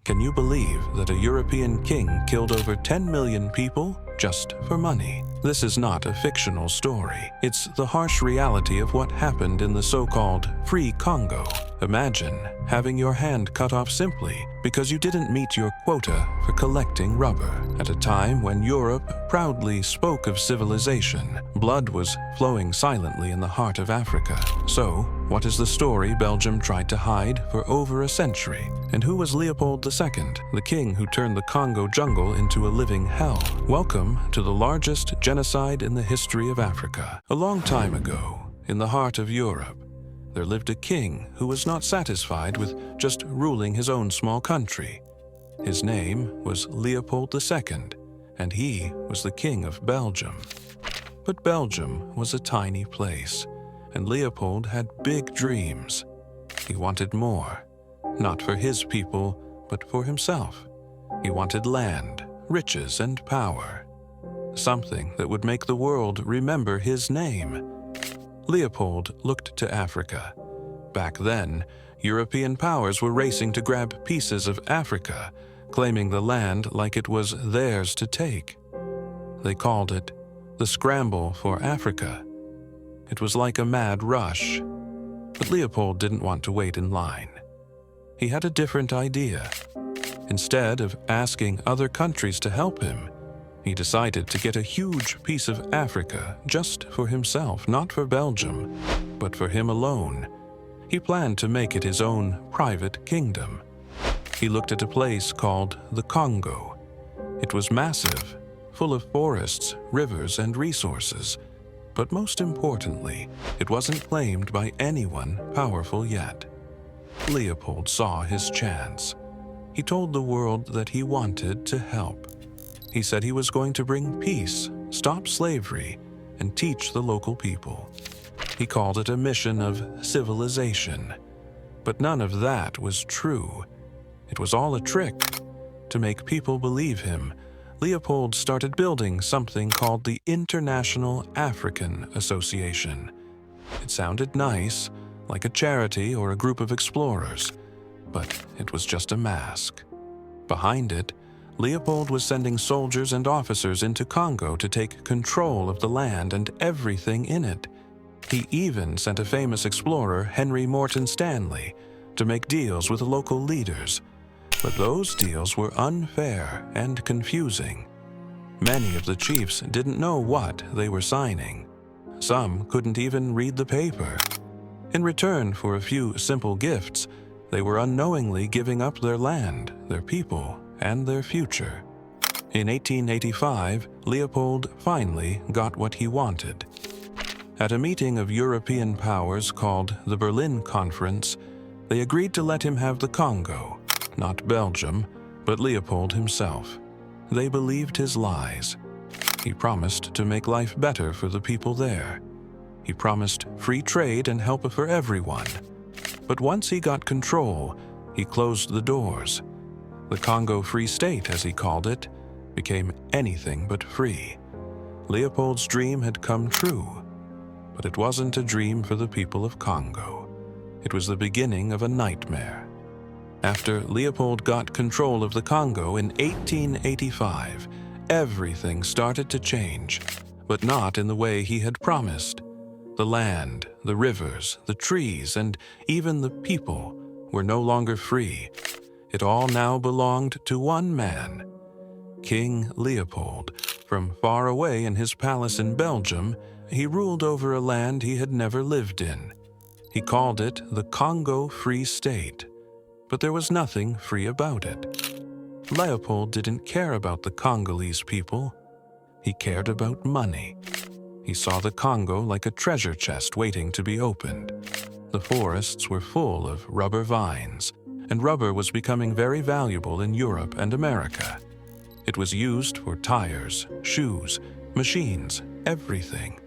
Can you believe that a European king killed over 10 million people just for money? This is not a fictional story. It's the harsh reality of what happened in the so-called Free Congo. Imagine having your hand cut off simply because you didn't meet your quota for collecting rubber. At a time when Europe proudly spoke of civilization, blood was flowing silently in the heart of Africa. So, what is the story Belgium tried to hide for over a century? And who was Leopold II, the king who turned the Congo jungle into a living hell? Welcome to the largest genocide in the history of Africa. A long time ago, in the heart of Europe, there lived a king who was not satisfied with just ruling his own small country. His name was Leopold II, and he was the king of Belgium. But Belgium was a tiny place, and Leopold had big dreams. He wanted more, not for his people, but for himself. He wanted land, riches, and power, something that would make the world remember his name. Leopold looked to Africa. Back then, European powers were racing to grab pieces of Africa, claiming the land like it was theirs to take. They called it the Scramble for Africa. It was like a mad rush. But Leopold didn't want to wait in line. He had a different idea. Instead of asking other countries to help him, he decided to get a huge piece of Africa just for himself, not for Belgium, but for him alone. He planned to make it his own private kingdom. He looked at a place called the Congo. It was massive, full of forests, rivers, and resources. But most importantly, it wasn't claimed by anyone powerful yet. Leopold saw his chance. He told the world that he wanted to help. He said he was going to bring peace, stop slavery, and teach the local people. He called it a mission of civilization. But none of that was true. It was all a trick. To make people believe him, Leopold started building something called the International African Association. It sounded nice, like a charity or a group of explorers, but it was just a mask. Behind it, Leopold was sending soldiers and officers into Congo to take control of the land and everything in it. He even sent a famous explorer, Henry Morton Stanley, to make deals with local leaders. But those deals were unfair and confusing. Many of the chiefs didn't know what they were signing. Some couldn't even read the paper. In return for a few simple gifts, they were unknowingly giving up their land, their people, and their future. In 1885, Leopold finally got what he wanted. At a meeting of European powers called the Berlin Conference, they agreed to let him have the Congo, not Belgium, but Leopold himself. They believed his lies. He promised to make life better for the people there. He promised free trade and help for everyone. But once he got control, he closed the doors. The Congo Free State, as he called it, became anything but free. Leopold's dream had come true, but it wasn't a dream for the people of Congo. It was the beginning of a nightmare. After Leopold got control of the Congo in 1885, everything started to change, but not in the way he had promised. The land, the rivers, the trees, and even the people were no longer free. It all now belonged to one man, King Leopold. From far away in his palace in Belgium, he ruled over a land he had never lived in. He called it the Congo Free State, but there was nothing free about it. Leopold didn't care about the Congolese people. He cared about money. He saw the Congo like a treasure chest waiting to be opened. The forests were full of rubber vines, and rubber was becoming very valuable in Europe and America. It was used for tires, shoes, machines, everything.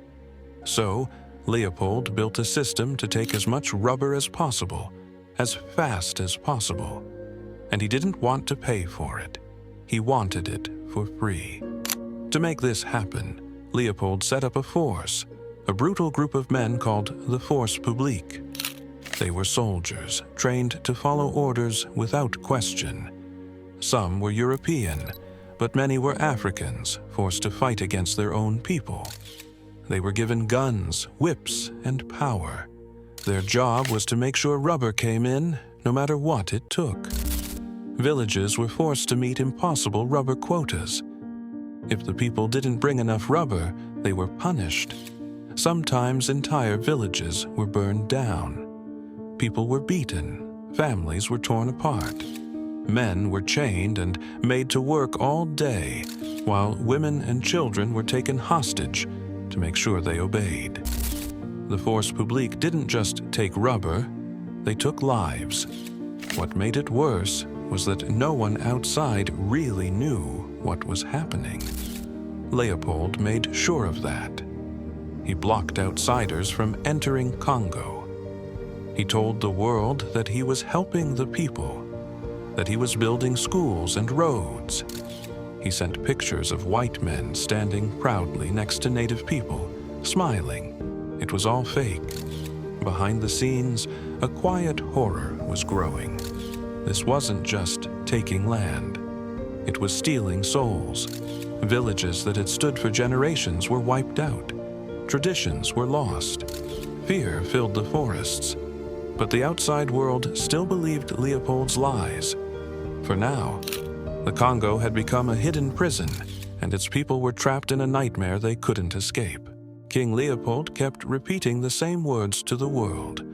So, Leopold built a system to take as much rubber as possible, as fast as possible. And he didn't want to pay for it. He wanted it for free. To make this happen, Leopold set up a force, a brutal group of men called the Force Publique. They were soldiers, trained to follow orders without question. Some were European, but many were Africans, forced to fight against their own people. They were given guns, whips, and power. Their job was to make sure rubber came in, no matter what it took. Villages were forced to meet impossible rubber quotas. If the people didn't bring enough rubber, they were punished. Sometimes entire villages were burned down. People were beaten, families were torn apart. Men were chained and made to work all day, while women and children were taken hostage to make sure they obeyed. The force publique didn't just take rubber, they took lives. What made it worse was that no one outside really knew what was happening. Leopold made sure of that. He blocked outsiders from entering Congo. He told the world that he was helping the people, that he was building schools and roads. He sent pictures of white men standing proudly next to native people, smiling. It was all fake. Behind the scenes, a quiet horror was growing. This wasn't just taking land. It was stealing souls. Villages that had stood for generations were wiped out. Traditions were lost. Fear filled the forests. But the outside world still believed Leopold's lies. For now, the Congo had become a hidden prison, and its people were trapped in a nightmare they couldn't escape. King Leopold kept repeating the same words to the world.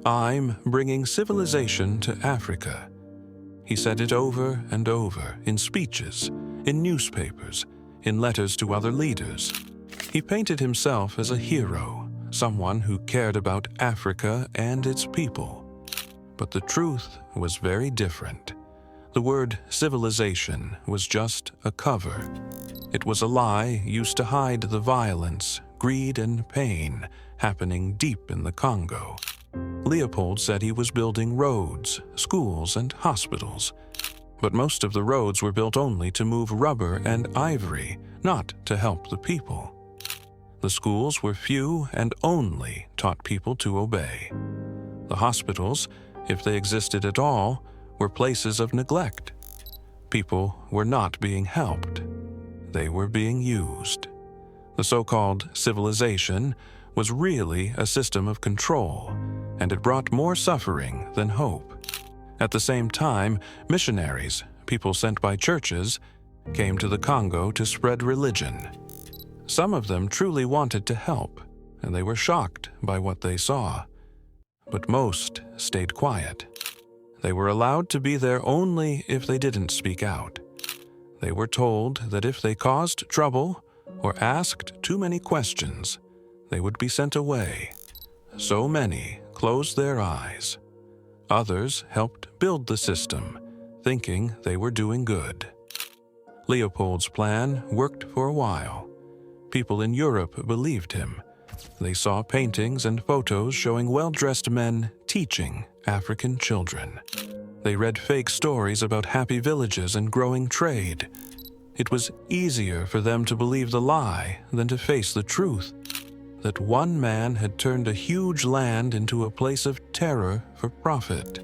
"I'm bringing civilization to Africa." He said it over and over, in speeches, in newspapers, in letters to other leaders. He painted himself as a hero, someone who cared about Africa and its people. But the truth was very different. The word civilization was just a cover. It was a lie used to hide the violence, greed, and pain happening deep in the Congo. Leopold said he was building roads, schools, and hospitals. But most of the roads were built only to move rubber and ivory, not to help the people. The schools were few and only taught people to obey. The hospitals, if they existed at all, were places of neglect. People were not being helped. They were being used. The so-called civilization was really a system of control, and it brought more suffering than hope. At the same time, missionaries, people sent by churches, came to the Congo to spread religion. Some of them truly wanted to help, and they were shocked by what they saw. But most stayed quiet. They were allowed to be there only if they didn't speak out. They were told that if they caused trouble or asked too many questions, they would be sent away. So many closed their eyes. Others helped build the system, thinking they were doing good. Leopold's plan worked for a while. People in Europe believed him. They saw paintings and photos showing well-dressed men teaching African children. They read fake stories about happy villages and growing trade. It was easier for them to believe the lie than to face the truth, that one man had turned a huge land into a place of terror for profit.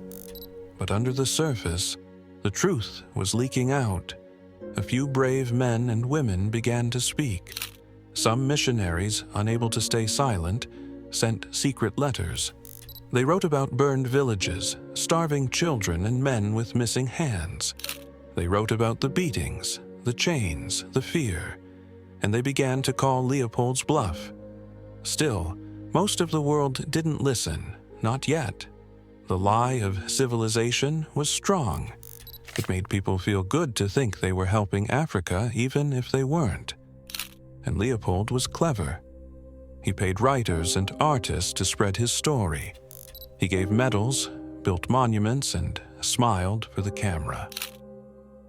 But under the surface, the truth was leaking out. A few brave men and women began to speak. Some missionaries, unable to stay silent, sent secret letters. They wrote about burned villages, starving children and men with missing hands. They wrote about the beatings, the chains, the fear, and they began to call Leopold's bluff. Still, most of the world didn't listen, not yet. The lie of civilization was strong. It made people feel good to think they were helping Africa even if they weren't. And Leopold was clever. He paid writers and artists to spread his story. He gave medals, built monuments, and smiled for the camera.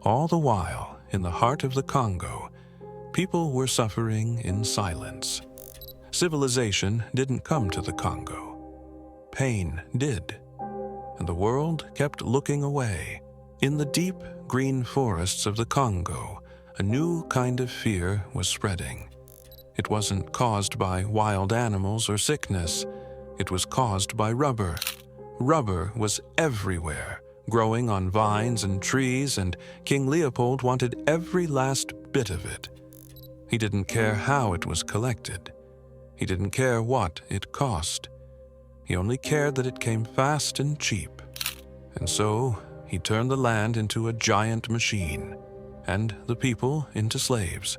All the while, in the heart of the Congo, people were suffering in silence. Civilization didn't come to the Congo. Pain did. And the world kept looking away. In the deep green forests of the Congo, a new kind of fear was spreading. It wasn't caused by wild animals or sickness. It was caused by rubber. Rubber was everywhere, growing on vines and trees, and King Leopold wanted every last bit of it. He didn't care how it was collected. He didn't care what it cost. He only cared that it came fast and cheap. And so he turned the land into a giant machine, and the people into slaves.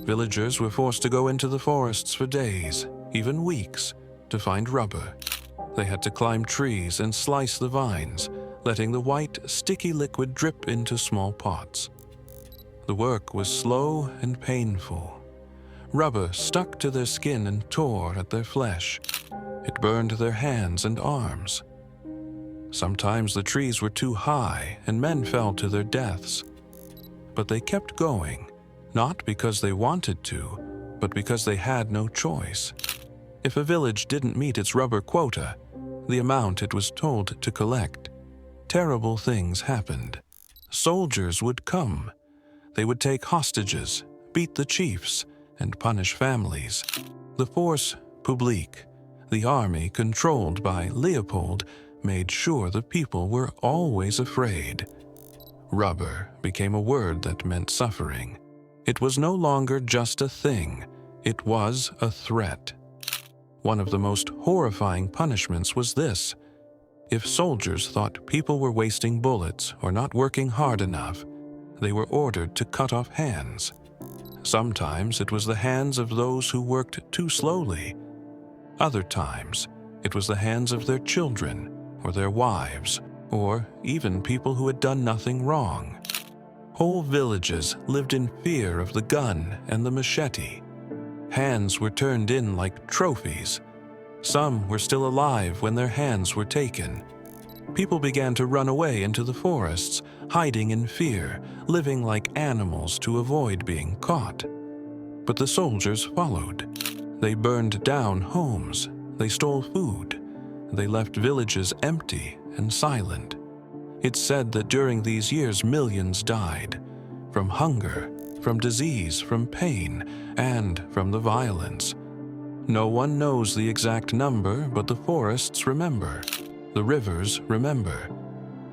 Villagers were forced to go into the forests for days, even weeks, to find rubber. They had to climb trees and slice the vines, letting the white, sticky liquid drip into small pots. The work was slow and painful. Rubber stuck to their skin and tore at their flesh. It burned their hands and arms. Sometimes the trees were too high and men fell to their deaths. But they kept going, not because they wanted to, but because they had no choice. If a village didn't meet its rubber quota, the amount it was told to collect, terrible things happened. Soldiers would come. They would take hostages, beat the chiefs, and punish families. The force publique, the army controlled by Leopold, made sure the people were always afraid. Rubber became a word that meant suffering. It was no longer just a thing. It was a threat. One of the most horrifying punishments was this. If soldiers thought people were wasting bullets or not working hard enough, they were ordered to cut off hands. Sometimes it was the hands of those who worked too slowly. Other times, it was the hands of their children or their wives, or even people who had done nothing wrong. Whole villages lived in fear of the gun and the machete. Hands were turned in like trophies. Some were still alive when their hands were taken. People began to run away into the forests, hiding in fear, living like animals to avoid being caught. But the soldiers followed. They burned down homes. They stole food. They left villages empty and silent. It's said that during these years millions died, from hunger, from disease, from pain, and from the violence. No one knows the exact number, but the forests remember. The rivers remember,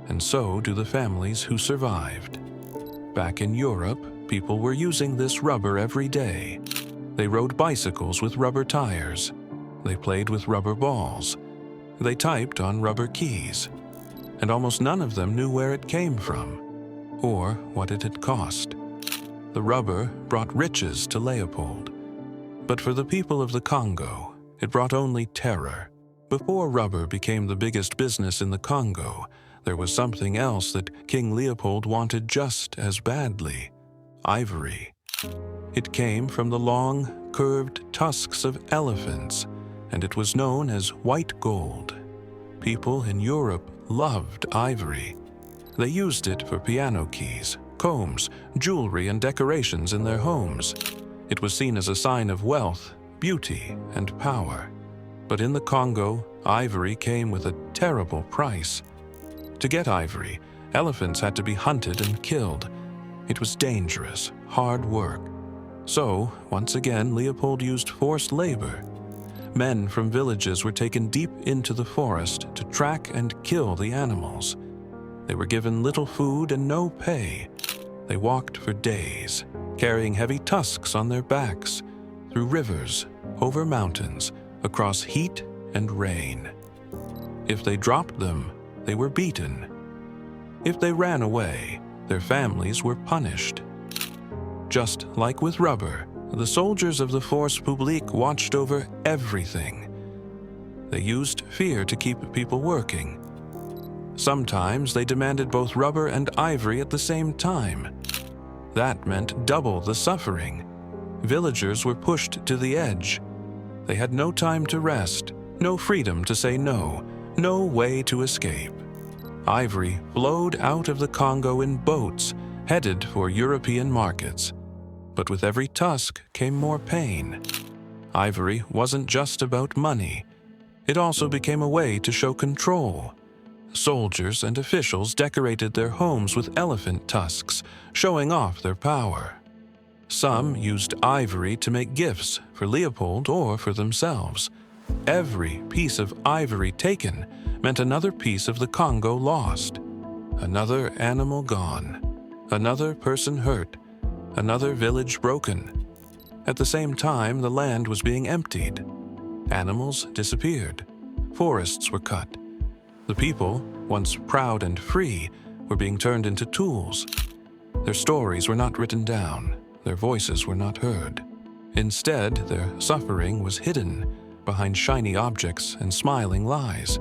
and so do the families who survived. Back in Europe, people were using this rubber every day. They rode bicycles with rubber tires. They played with rubber balls. They typed on rubber keys. And almost none of them knew where it came from, or what it had cost. The rubber brought riches to Leopold. But for the people of the Congo, it brought only terror. Before rubber became the biggest business in the Congo, there was something else that King Leopold wanted just as badly: ivory. It came from the long, curved tusks of elephants, and it was known as white gold. People in Europe loved ivory. They used it for piano keys, combs, jewelry, and decorations in their homes. It was seen as a sign of wealth, beauty, and power. But in the Congo, ivory came with a terrible price. To get ivory, elephants had to be hunted and killed. It was dangerous, hard work. So, once again, Leopold used forced labor. Men from villages were taken deep into the forest to track and kill the animals. They were given little food and no pay. They walked for days, carrying heavy tusks on their backs, through rivers, over mountains, across heat and rain. If they dropped them, they were beaten. If they ran away, their families were punished. Just like with rubber, the soldiers of the Force Publique watched over everything. They used fear to keep people working. Sometimes they demanded both rubber and ivory at the same time. That meant double the suffering. Villagers were pushed to the edge. They had no time to rest, no freedom to say no, no way to escape. Ivory flowed out of the Congo in boats, headed for European markets. But with every tusk came more pain. Ivory wasn't just about money. It also became a way to show control. Soldiers and officials decorated their homes with elephant tusks, showing off their power. Some used ivory to make gifts for Leopold or for themselves. Every piece of ivory taken meant another piece of the Congo lost. Another animal gone. Another person hurt. Another village broken. At the same time, the land was being emptied. Animals disappeared. Forests were cut. The people, once proud and free, were being turned into tools. Their stories were not written down. Their voices were not heard. Instead, their suffering was hidden behind shiny objects and smiling lies.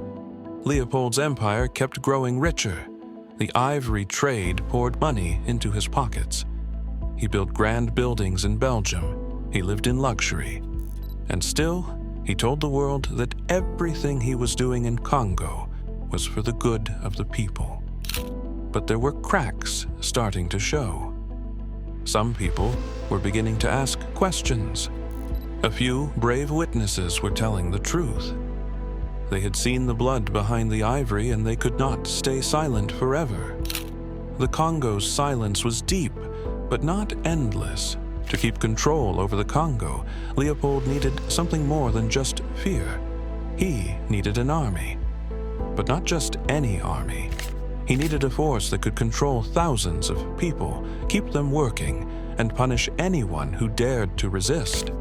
Leopold's empire kept growing richer. The ivory trade poured money into his pockets. He built grand buildings in Belgium. He lived in luxury. And still, he told the world that everything he was doing in Congo was for the good of the people. But there were cracks starting to show. Some people were beginning to ask questions. A few brave witnesses were telling the truth. They had seen the blood behind the ivory, and they could not stay silent forever. The Congo's silence was deep, but not endless. To keep control over the Congo, Leopold needed something more than just fear. He needed an army. But not just any army. He needed a force that could control thousands of people, keep them working, and punish anyone who dared to resist.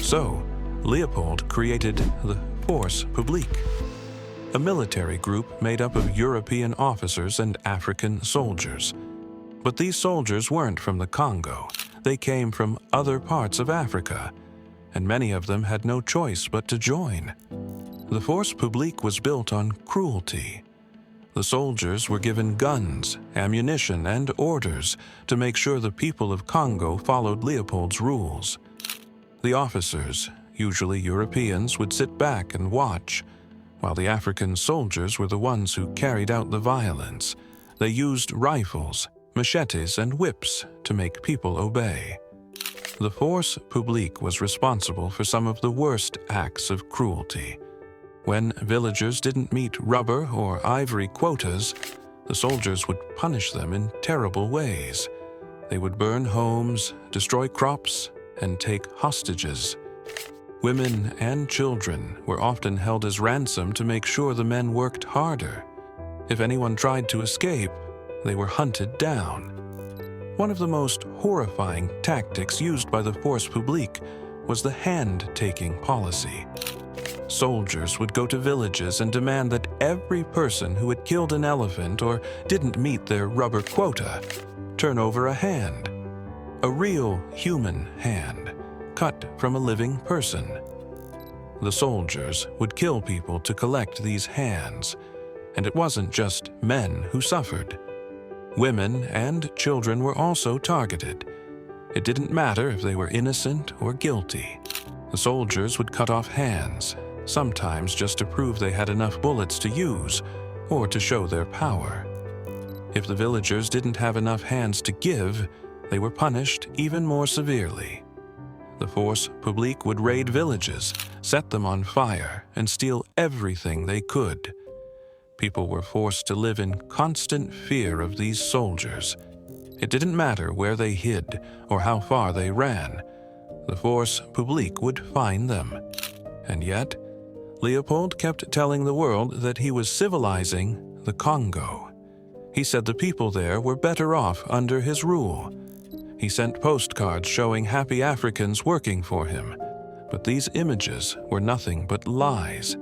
So, Leopold created the Force Publique, a military group made up of European officers and African soldiers. But these soldiers weren't from the Congo. They came from other parts of Africa, and many of them had no choice but to join. The Force Publique was built on cruelty. The soldiers were given guns, ammunition, and orders to make sure the people of Congo followed Leopold's rules. The officers, usually Europeans, would sit back and watch, while the African soldiers were the ones who carried out the violence. They used rifles, machetes, and whips to make people obey. The Force Publique was responsible for some of the worst acts of cruelty. When villagers didn't meet rubber or ivory quotas, the soldiers would punish them in terrible ways. They would burn homes, destroy crops, and take hostages. Women and children were often held as ransom to make sure the men worked harder. If anyone tried to escape, they were hunted down. One of the most horrifying tactics used by the Force Publique was the hand-taking policy. Soldiers would go to villages and demand that every person who had killed an elephant or didn't meet their rubber quota turn over a hand. A real human hand, cut from a living person. The soldiers would kill people to collect these hands, and it wasn't just men who suffered. Women and children were also targeted. It didn't matter if they were innocent or guilty. The soldiers would cut off hands, sometimes just to prove they had enough bullets to use or to show their power. If the villagers didn't have enough hands to give, they were punished even more severely. The Force Publique would raid villages, set them on fire, and steal everything they could. People were forced to live in constant fear of these soldiers. It didn't matter where they hid or how far they ran. The Force Publique would find them. And yet, Leopold kept telling the world that he was civilizing the Congo. He said the people there were better off under his rule. He sent postcards showing happy Africans working for him, but these images were nothing but lies.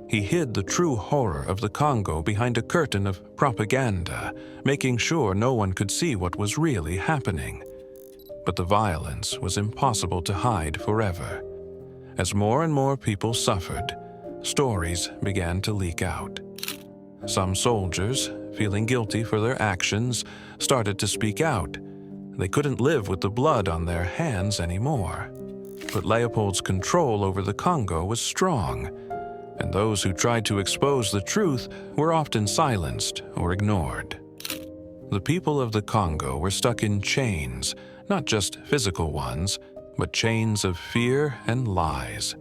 He hid the true horror of the Congo behind a curtain of propaganda, making sure no one could see what was really happening. But the violence was impossible to hide forever. As more and more people suffered, stories began to leak out. Some soldiers, feeling guilty for their actions, started to speak out. They couldn't live with the blood on their hands anymore. But Leopold's control over the Congo was strong, and those who tried to expose the truth were often silenced or ignored. The people of the Congo were stuck in chains, not just physical ones, but chains of fear and lies.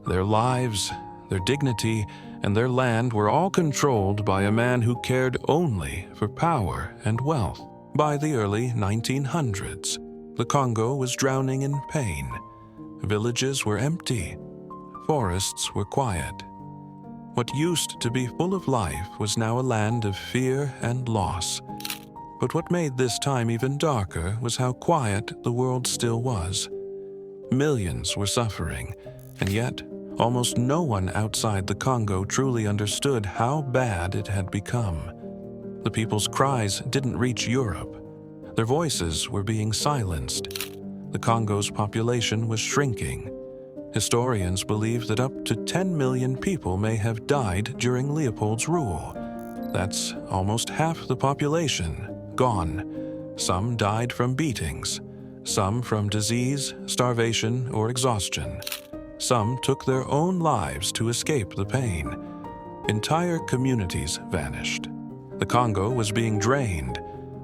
Their lives, their dignity, and their land were all controlled by a man who cared only for power and wealth. By the early 1900s, the Congo was drowning in pain. Villages were empty. Forests were quiet. What used to be full of life was now a land of fear and loss. But what made this time even darker was how quiet the world still was. Millions were suffering, and yet almost no one outside the Congo truly understood how bad it had become. The people's cries didn't reach Europe. Their voices were being silenced. The Congo's population was shrinking. Historians believe that up to 10 million people may have died during Leopold's rule. That's almost half the population gone. Some died from beatings, some from disease, starvation, or exhaustion. Some took their own lives to escape the pain. Entire communities vanished. The Congo was being drained,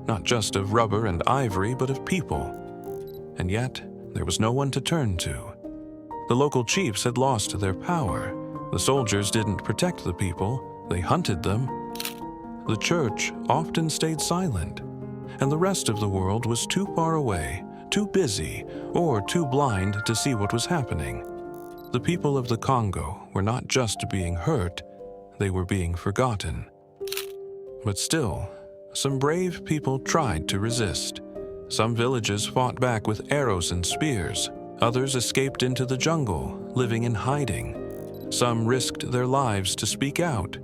not just of rubber and ivory, but of people. And yet, there was no one to turn to. The local chiefs had lost their power. The soldiers didn't protect the people, they hunted them. The church often stayed silent, and the rest of the world was too far away, too busy, or too blind to see what was happening. The people of the Congo were not just being hurt, they were being forgotten. But still, some brave people tried to resist. Some villages fought back with arrows and spears. Others escaped into the jungle, living in hiding. Some risked their lives to speak out,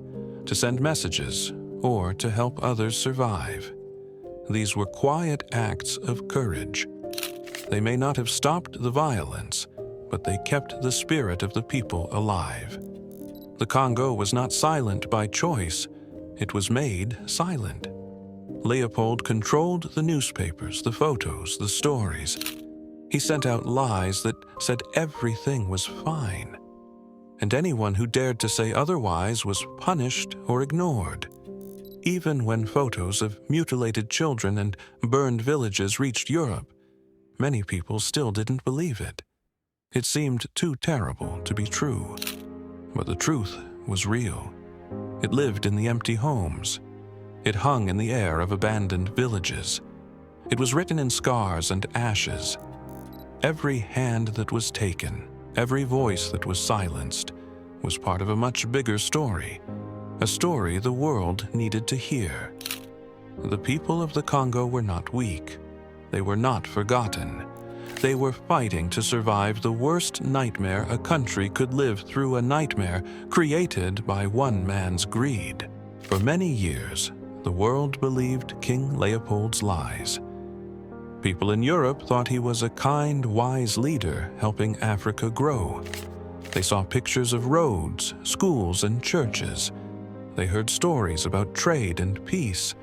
to send messages, or to help others survive. These were quiet acts of courage. They may not have stopped the violence, but they kept the spirit of the people alive. The Congo was not silent by choice, it was made silent. Leopold controlled the newspapers, the photos, the stories. He sent out lies that said everything was fine. And anyone who dared to say otherwise was punished or ignored. Even when photos of mutilated children and burned villages reached Europe, many people still didn't believe it. It seemed too terrible to be true. But the truth was real. It lived in the empty homes. It hung in the air of abandoned villages. It was written in scars and ashes. Every hand that was taken, every voice that was silenced, was part of a much bigger story, a story the world needed to hear. The people of the Congo were not weak. They were not forgotten. They were fighting to survive the worst nightmare a country could live through, a nightmare created by one man's greed. For many years, the world believed King Leopold's lies. People in Europe thought he was a kind, wise leader helping Africa grow. They saw pictures of roads, schools, and churches. They heard stories about trade and peace.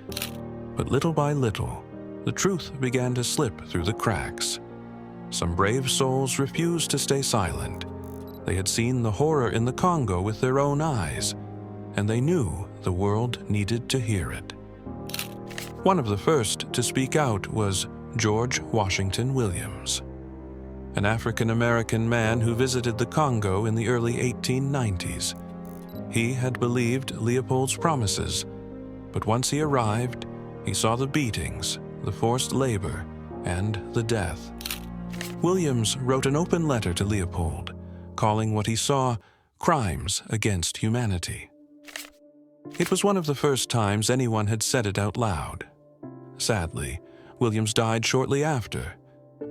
But little by little, the truth began to slip through the cracks. Some brave souls refused to stay silent. They had seen the horror in the Congo with their own eyes, and they knew the world needed to hear it. One of the first to speak out was George Washington Williams, an African-American man who visited the Congo in the early 1890s. He had believed Leopold's promises, but once he arrived, he saw the beatings, the forced labor, and the death. Williams wrote an open letter to Leopold, calling what he saw crimes against humanity. It was one of the first times anyone had said it out loud. Sadly, Williams died shortly after,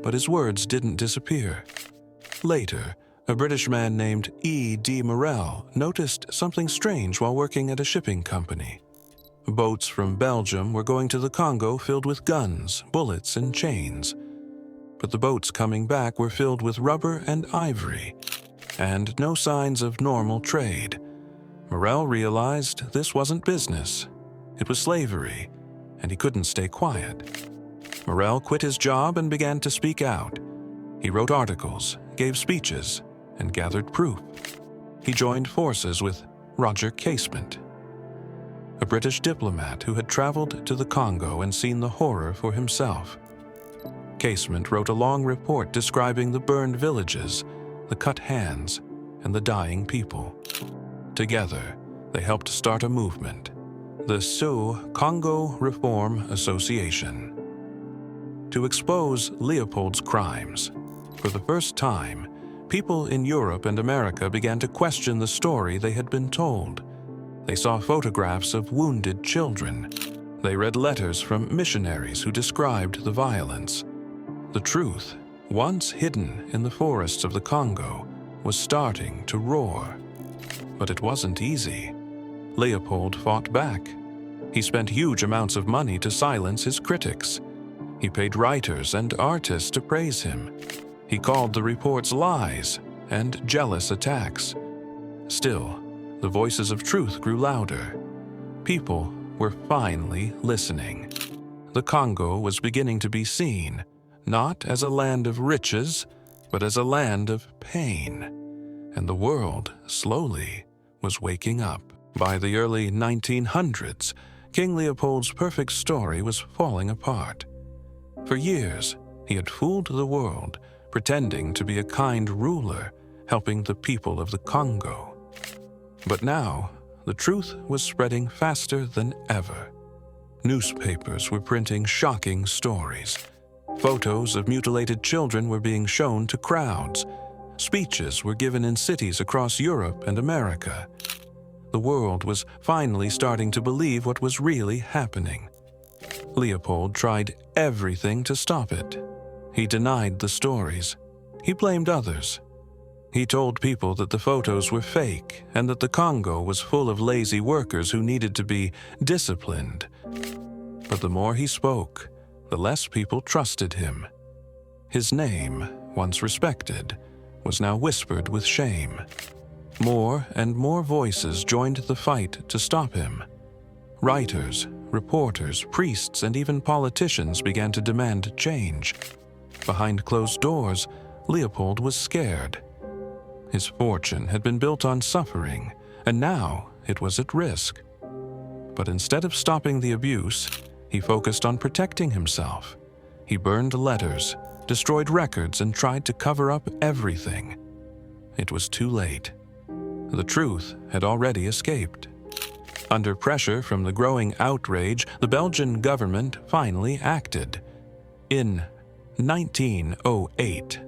but his words didn't disappear. Later, a British man named E.D. Morel noticed something strange while working at a shipping company. Boats from Belgium were going to the Congo filled with guns, bullets, and chains. But the boats coming back were filled with rubber and ivory, and no signs of normal trade. Morel realized this wasn't business. It was slavery, and he couldn't stay quiet. Morel quit his job and began to speak out. He wrote articles, gave speeches, and gathered proof. He joined forces with Roger Casement, a British diplomat who had traveled to the Congo and seen the horror for himself. Casement wrote a long report describing the burned villages, the cut hands, and the dying people. Together, they helped start a movement, the Congo Reform Association, to expose Leopold's crimes. For the first time, people in Europe and America began to question the story they had been told. They saw photographs of wounded children. They read letters from missionaries who described the violence. The truth, once hidden in the forests of the Congo, was starting to roar. But it wasn't easy. Leopold fought back. He spent huge amounts of money to silence his critics. He paid writers and artists to praise him. He called the reports lies and jealous attacks. Still, the voices of truth grew louder. People were finally listening. The Congo was beginning to be seen, not as a land of riches, but as a land of pain. And the world, slowly, was waking up. By the early 1900s, King Leopold's perfect story was falling apart. For years, he had fooled the world, pretending to be a kind ruler, helping the people of the Congo. But now, the truth was spreading faster than ever. Newspapers were printing shocking stories. Photos of mutilated children were being shown to crowds. Speeches were given in cities across Europe and America. The world was finally starting to believe what was really happening. Leopold tried everything to stop it. He denied the stories. He blamed others. He told people that the photos were fake and that the Congo was full of lazy workers who needed to be disciplined. But the more he spoke, the less people trusted him. His name, once respected, was now whispered with shame. More and more voices joined the fight to stop him. Writers, reporters, priests, and even politicians began to demand change. Behind closed doors, Leopold was scared. His fortune had been built on suffering, and now it was at risk. But instead of stopping the abuse, he focused on protecting himself. He burned letters, destroyed records, and tried to cover up everything. It was too late. The truth had already escaped. Under pressure from the growing outrage, the Belgian government finally acted. In 1908,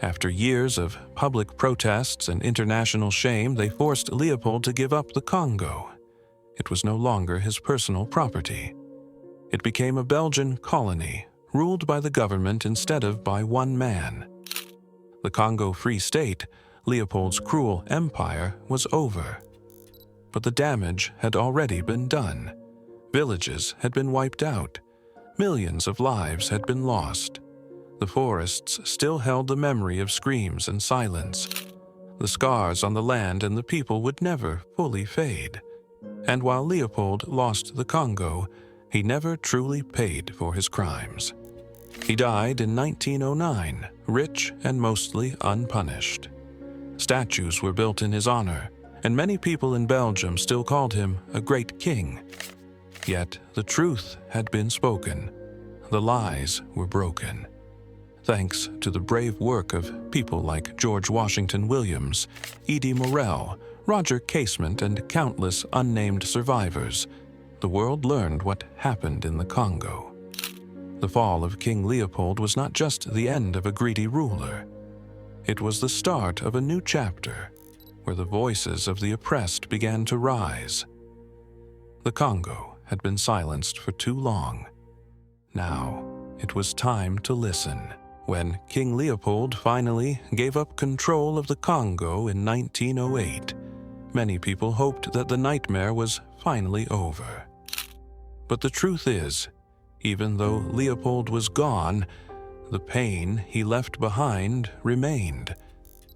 after years of public protests and international shame, they forced Leopold to give up the Congo. It was no longer his personal property. It became a Belgian colony, ruled by the government instead of by one man. The Congo Free State, Leopold's cruel empire, was over. But the damage had already been done. Villages had been wiped out. Millions of lives had been lost. The forests still held the memory of screams and silence. The scars on the land and the people would never fully fade. And while Leopold lost the Congo, he never truly paid for his crimes. He died in 1909, rich and mostly unpunished. Statues were built in his honor, and many people in Belgium still called him a great king. Yet the truth had been spoken. The lies were broken. Thanks to the brave work of people like George Washington Williams, Edie Morel, Roger Casement, and countless unnamed survivors, the world learned what happened in the Congo. The fall of King Leopold was not just the end of a greedy ruler. It was the start of a new chapter, where the voices of the oppressed began to rise. The Congo had been silenced for too long. Now, it was time to listen. When King Leopold finally gave up control of the Congo in 1908, many people hoped that the nightmare was finally over. But the truth is, even though Leopold was gone, the pain he left behind remained.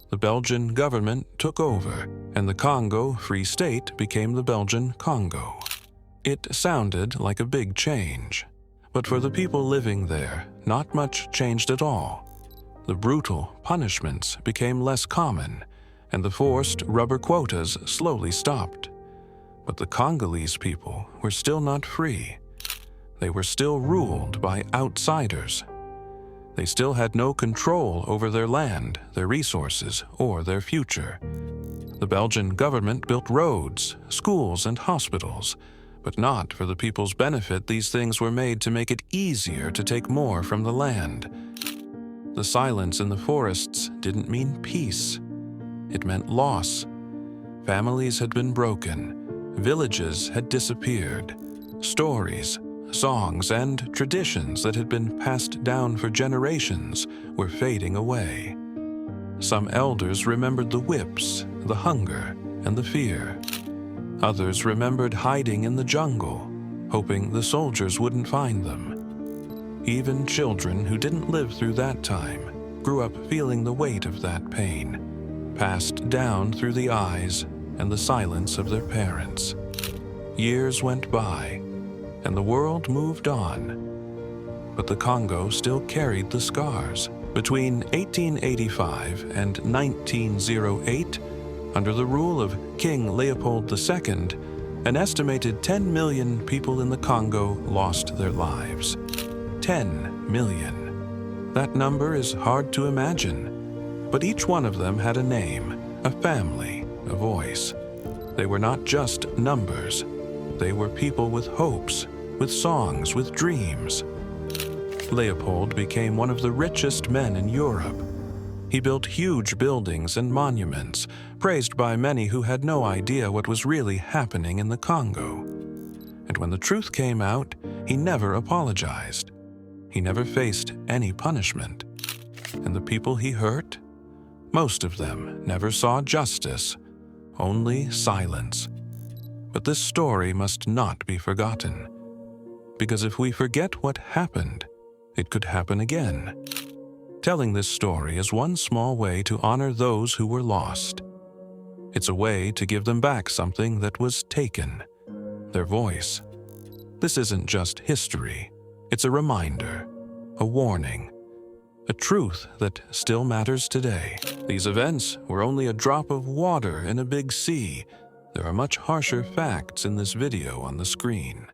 The Belgian government took over, and the Congo Free State became the Belgian Congo. It sounded like a big change, but for the people living there, not much changed at all. The brutal punishments became less common, and the forced rubber quotas slowly stopped. But the Congolese people were still not free. They were still ruled by outsiders. They still had no control over their land, their resources, or their future. The Belgian government built roads, schools, and hospitals, but not for the people's benefit. These things were made to make it easier to take more from the land. The silence in the forests didn't mean peace. It meant loss. Families had been broken. Villages had disappeared. Stories, songs, and traditions that had been passed down for generations were fading away. Some elders remembered the whips, the hunger, and the fear. Others remembered hiding in the jungle, hoping the soldiers wouldn't find them. Even children who didn't live through that time grew up feeling the weight of that pain, passed down through the eyes and the silence of their parents. Years went by, and the world moved on. But the Congo still carried the scars. Between 1885 and 1908, under the rule of King Leopold II, an estimated 10 million people in the Congo lost their lives. 10 million. That number is hard to imagine, but each one of them had a name, a family, a voice. They were not just numbers. They were people with hopes, with songs, with dreams. Leopold became one of the richest men in Europe. He built huge buildings and monuments, praised by many who had no idea what was really happening in the Congo. And when the truth came out, he never apologized. He never faced any punishment. And the people he hurt? Most of them never saw justice, only silence. But this story must not be forgotten, because if we forget what happened, it could happen again. Telling this story is one small way to honor those who were lost. It's a way to give them back something that was taken, their voice. This isn't just history. It's a reminder, a warning, a truth that still matters today. These events were only a drop of water in a big sea. There are much harsher facts in this video on the screen.